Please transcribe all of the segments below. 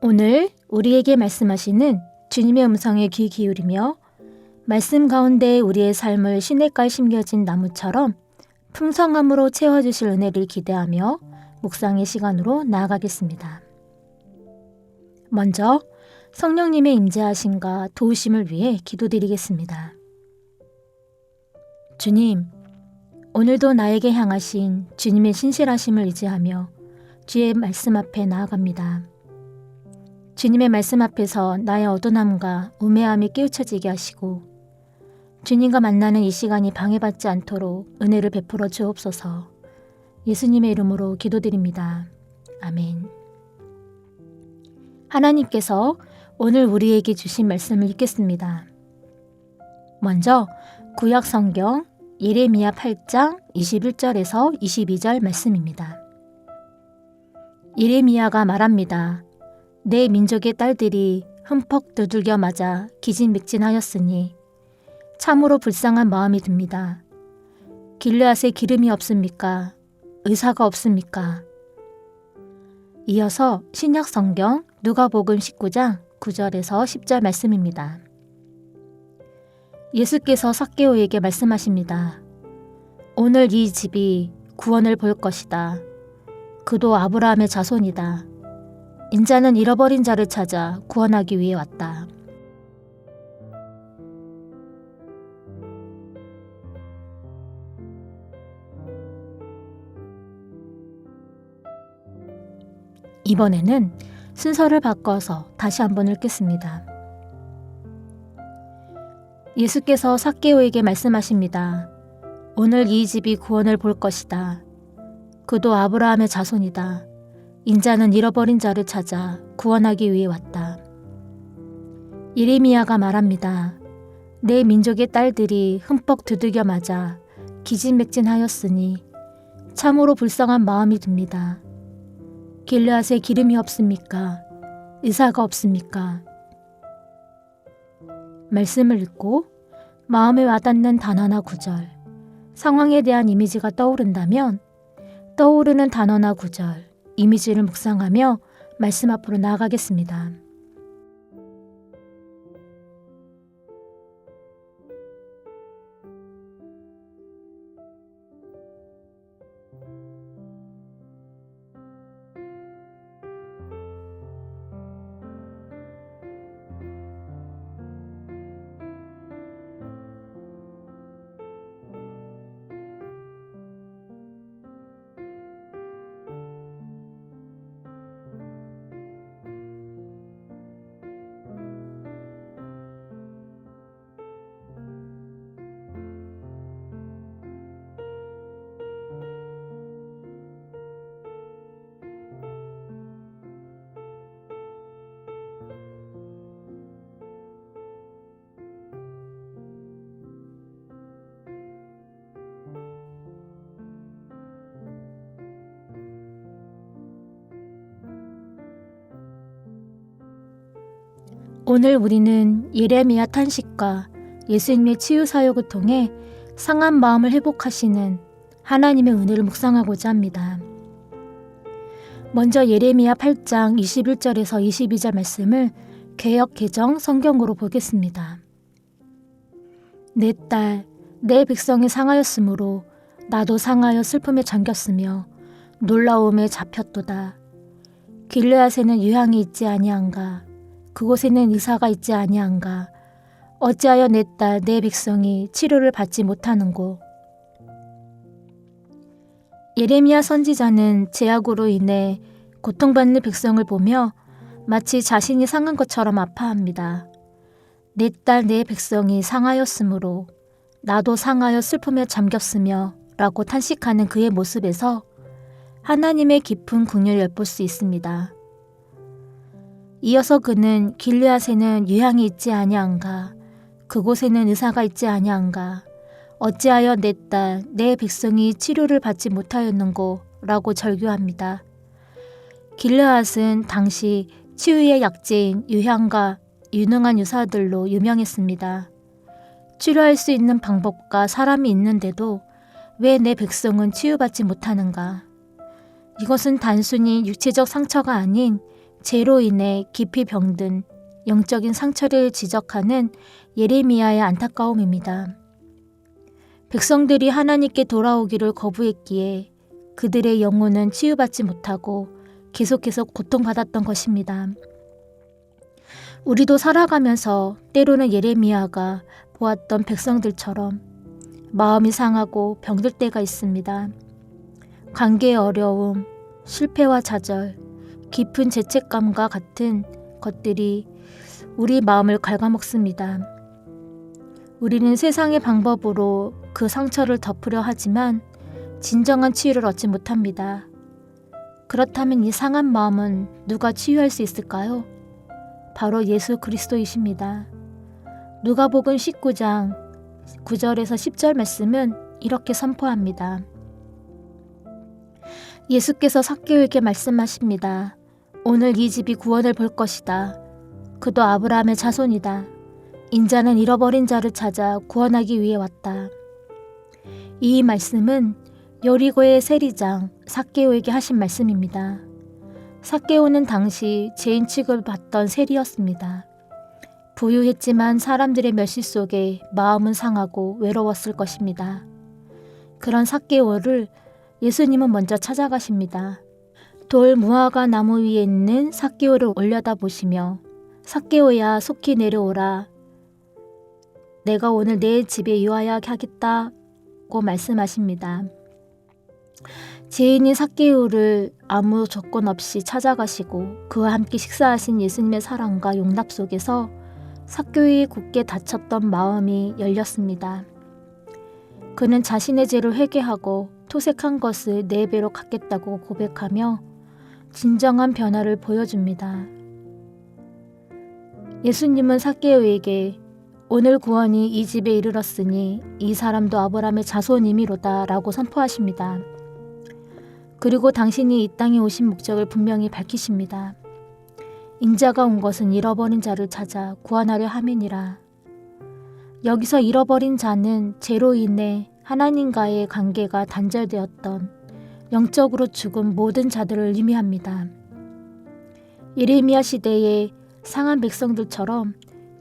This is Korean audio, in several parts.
오늘 우리에게 말씀하시는 주님의 음성에 귀 기울이며 말씀 가운데 우리의 삶을 시냇가에 심겨진 나무처럼 풍성함으로 채워주실 은혜를 기대하며 묵상의 시간으로 나아가겠습니다. 먼저 성령님의 임재하심과 도우심을 위해 기도드리겠습니다. 주님, 오늘도 나에게 향하신 주님의 신실하심을 의지하며 주의 말씀 앞에 나아갑니다. 주님의 말씀 앞에서 나의 어두움과 우매함이 깨우쳐지게 하시고 주님과 만나는 이 시간이 방해받지 않도록 은혜를 베풀어 주옵소서. 예수님의 이름으로 기도드립니다. 아멘. 하나님께서 오늘 우리에게 주신 말씀을 읽겠습니다. 먼저 구약 성경 예레미야 8장 21절에서 22절 말씀입니다. 예레미야가 말합니다. 내 민족의 딸들이 흠뻑 두들겨 맞아 기진맥진하였으니 참으로 불쌍한 마음이 듭니다. 길르앗에 기름이 없습니까? 의사가 없습니까? 이어서 신약 성경 누가복음 19장 9절에서 10절 말씀입니다. 예수께서 삭개오에게 말씀하십니다. 오늘 이 집이 구원을 볼 것이다. 그도 아브라함의 자손이다. 인자는 잃어버린 자를 찾아 구원하기 위해 왔다. 이번에는 순서를 바꿔서 다시 한번 읽겠습니다. 예수께서 삭개오에게 말씀하십니다. 오늘 이 집이 구원을 볼 것이다. 그도 아브라함의 자손이다. 인자는 잃어버린 자를 찾아 구원하기 위해 왔다. 예레미야가 말합니다. 내 민족의 딸들이 흠뻑 두들겨 맞아 기진맥진하였으니 참으로 불쌍한 마음이 듭니다. 길르앗에 기름이 없습니까? 의사가 없습니까? 말씀을 읽고 마음에 와닿는 단어나 구절, 상황에 대한 이미지가 떠오른다면 떠오르는 단어나 구절, 이미지를 묵상하며 말씀 앞으로 나아가겠습니다. 오늘 우리는 예레미야 탄식과 예수님의 치유 사역을 통해 상한 마음을 회복하시는 하나님의 은혜를 묵상하고자 합니다. 먼저 예레미야 8장 21절에서 22절 말씀을 개역 개정 성경으로 보겠습니다. 내 딸, 내 백성이 상하였으므로 나도 상하여 슬픔에 잠겼으며 놀라움에 잡혔도다. 길르앗에는 유향이 있지 아니한가? 그곳에는 의사가 있지 아니한가? 어찌하여 내 딸, 내 백성이 치료를 받지 못하는고? 예레미야 선지자는 제약으로 인해 고통받는 백성을 보며 마치 자신이 상한 것처럼 아파합니다. 내 딸, 내 백성이 상하였으므로 나도 상하여 슬픔에 잠겼으며 라고 탄식하는 그의 모습에서 하나님의 깊은 긍휼을 엿볼 수 있습니다. 이어서 그는 길르앗에는 유향이 있지 아니한가? 그곳에는 의사가 있지 아니한가? 어찌하여 내 딸, 내 백성이 치료를 받지 못하였는고? 라고 절규합니다. 길르앗은 당시 치유의 약재인 유향과 유능한 유사들로 유명했습니다. 치료할 수 있는 방법과 사람이 있는데도 왜 내 백성은 치유받지 못하는가? 이것은 단순히 육체적 상처가 아닌 죄로 인해 깊이 병든 영적인 상처를 지적하는 예레미야의 안타까움입니다. 백성들이 하나님께 돌아오기를 거부했기에 그들의 영혼은 치유받지 못하고 계속해서 고통받았던 것입니다. 우리도 살아가면서 때로는 예레미야가 보았던 백성들처럼 마음이 상하고 병들 때가 있습니다. 관계의 어려움, 실패와 좌절, 깊은 죄책감과 같은 것들이 우리 마음을 갉아먹습니다. 우리는 세상의 방법으로 그 상처를 덮으려 하지만 진정한 치유를 얻지 못합니다. 그렇다면 이 상한 마음은 누가 치유할 수 있을까요? 바로 예수 그리스도이십니다. 누가복음 19장 9절에서 10절 말씀은 이렇게 선포합니다. 예수께서 삭개오에게 말씀하십니다. 오늘 이 집이 구원을 볼 것이다. 그도 아브라함의 자손이다. 인자는 잃어버린 자를 찾아 구원하기 위해 왔다. 이 말씀은 여리고의 세리장 삭개오에게 하신 말씀입니다. 삭개오는 당시 죄인 취급받던 세리였습니다. 부유했지만 사람들의 멸시 속에 마음은 상하고 외로웠을 것입니다. 그런 삭개오를 예수님은 먼저 찾아가십니다. 돌 무화과 나무 위에 있는 삭개오를 올려다보시며 삭개오야 속히 내려오라. 내가 오늘 내 집에 유하여 하겠다고 말씀하십니다. 죄인인 삭개오를 아무 조건 없이 찾아가시고 그와 함께 식사하신 예수님의 사랑과 용납 속에서 삭개오의 굳게 닫혔던 마음이 열렸습니다. 그는 자신의 죄를 회개하고 토색한 것을 4배로 갚겠다고 고백하며 진정한 변화를 보여줍니다. 예수님은 삭개오에게 오늘 구원이 이 집에 이르렀으니 이 사람도 아브라함의 자손이미로다 라고 선포하십니다. 그리고 당신이 이 땅에 오신 목적을 분명히 밝히십니다. 인자가 온 것은 잃어버린 자를 찾아 구원하려 함이니라. 여기서 잃어버린 자는 죄로 인해 하나님과의 관계가 단절되었던 영적으로 죽은 모든 자들을 의미합니다. 예레미야 시대의 상한 백성들처럼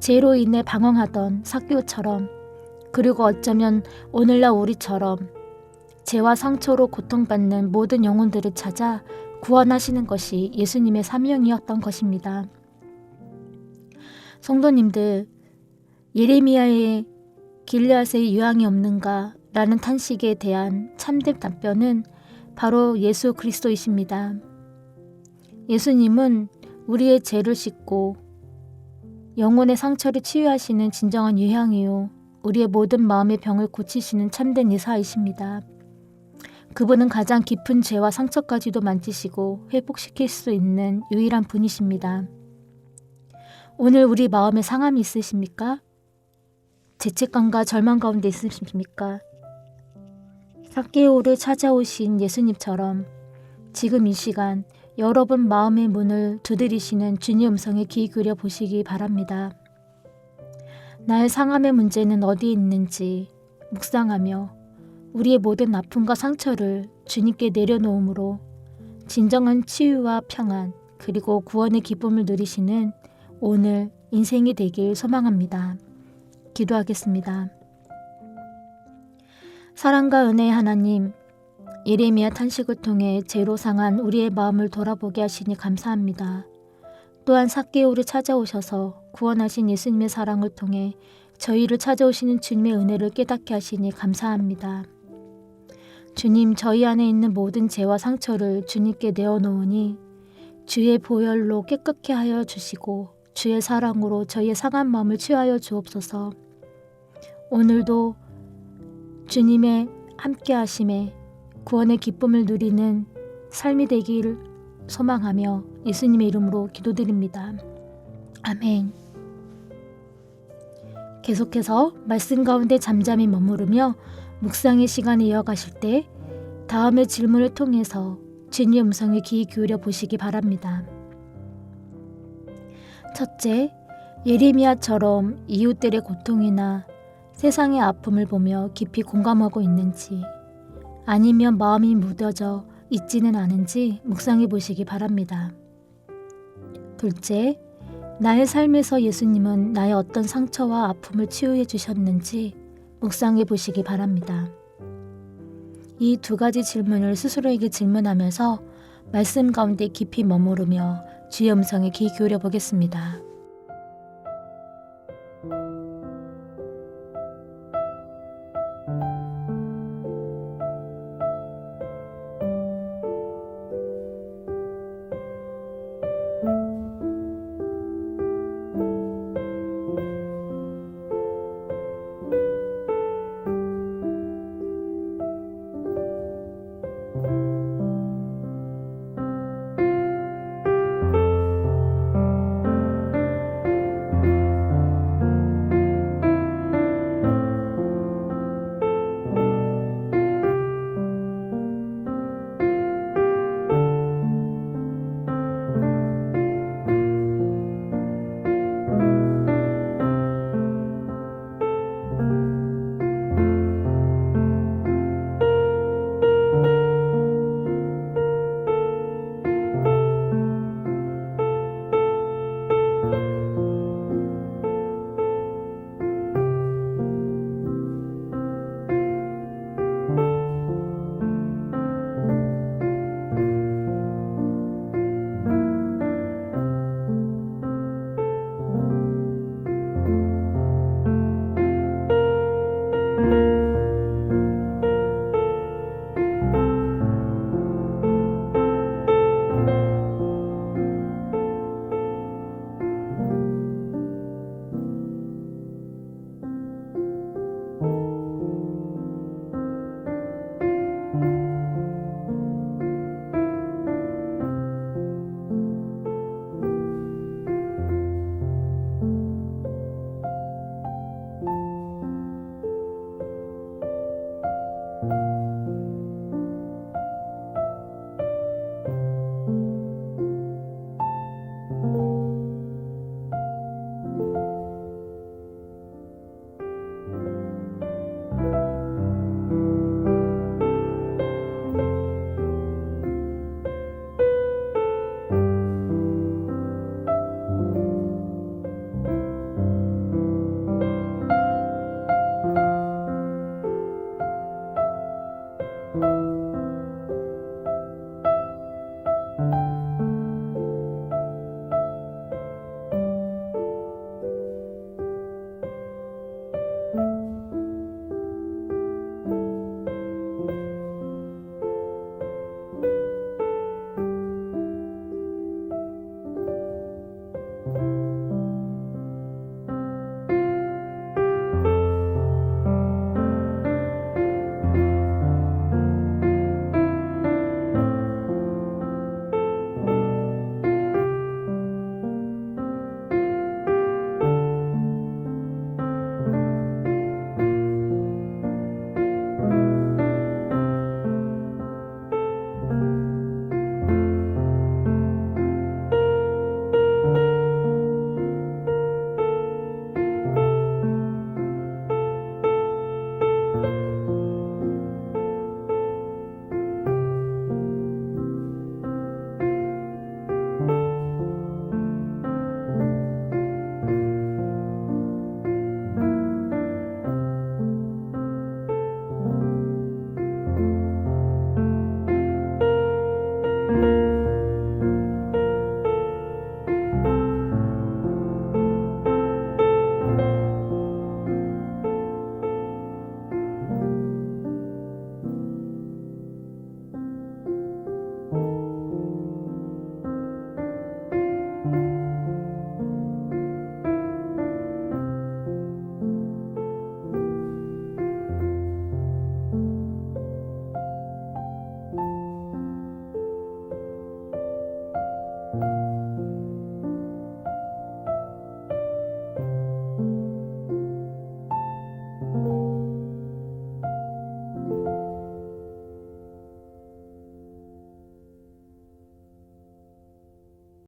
죄로 인해 방황하던 삭개오처럼 그리고 어쩌면 오늘날 우리처럼 죄와 상처로 고통받는 모든 영혼들을 찾아 구원하시는 것이 예수님의 사명이었던 것입니다. 성도님들, 예레미야의 길르앗에 유황이 없는가? 라는 탄식에 대한 참된 답변은 바로 예수 그리스도이십니다. 예수님은 우리의 죄를 씻고 영혼의 상처를 치유하시는 진정한 유향이요 우리의 모든 마음의 병을 고치시는 참된 의사이십니다. 그분은 가장 깊은 죄와 상처까지도 만지시고 회복시킬 수 있는 유일한 분이십니다. 오늘 우리 마음에 상함이 있으십니까? 죄책감과 절망 가운데 있으십니까? 삭개오를 찾아오신 예수님처럼 지금 이 시간 여러분 마음의 문을 두드리시는 주님의 음성에 귀 기울여 보시기 바랍니다. 나의 상함의 문제는 어디에 있는지 묵상하며 우리의 모든 아픔과 상처를 주님께 내려놓음으로 진정한 치유와 평안 그리고 구원의 기쁨을 누리시는 오늘 인생이 되길 소망합니다. 기도하겠습니다. 사랑과 은혜의 하나님, 예레미야 탄식을 통해 죄로 상한 우리의 마음을 돌아보게 하시니 감사합니다. 또한 삭개오를 찾아오셔서 구원하신 예수님의 사랑을 통해 저희를 찾아오시는 주님의 은혜를 깨닫게 하시니 감사합니다. 주님, 저희 안에 있는 모든 죄와 상처를 주님께 내어놓으니 주의 보혈로 깨끗게 하여 주시고 주의 사랑으로 저희의 상한 마음을 치유하여 주옵소서. 오늘도 주님의 함께 하심에 구원의 기쁨을 누리는 삶이 되기를 소망하며 예수님의 이름으로 기도드립니다. 아멘. 계속해서 말씀 가운데 잠잠히 머무르며 묵상의 시간을 이어가실 때 다음의 질문을 통해서 주님의 음성에 귀 기울여 보시기 바랍니다. 첫째, 예레미야처럼 이웃들의 고통이나 세상의 아픔을 보며 깊이 공감하고 있는지 아니면 마음이 무뎌져 있지는 않은지 묵상해 보시기 바랍니다. 둘째, 나의 삶에서 예수님은 나의 어떤 상처와 아픔을 치유해 주셨는지 묵상해 보시기 바랍니다. 이 두 가지 질문을 스스로에게 질문하면서 말씀 가운데 깊이 머무르며 주의 음성에 귀 기울여 보겠습니다.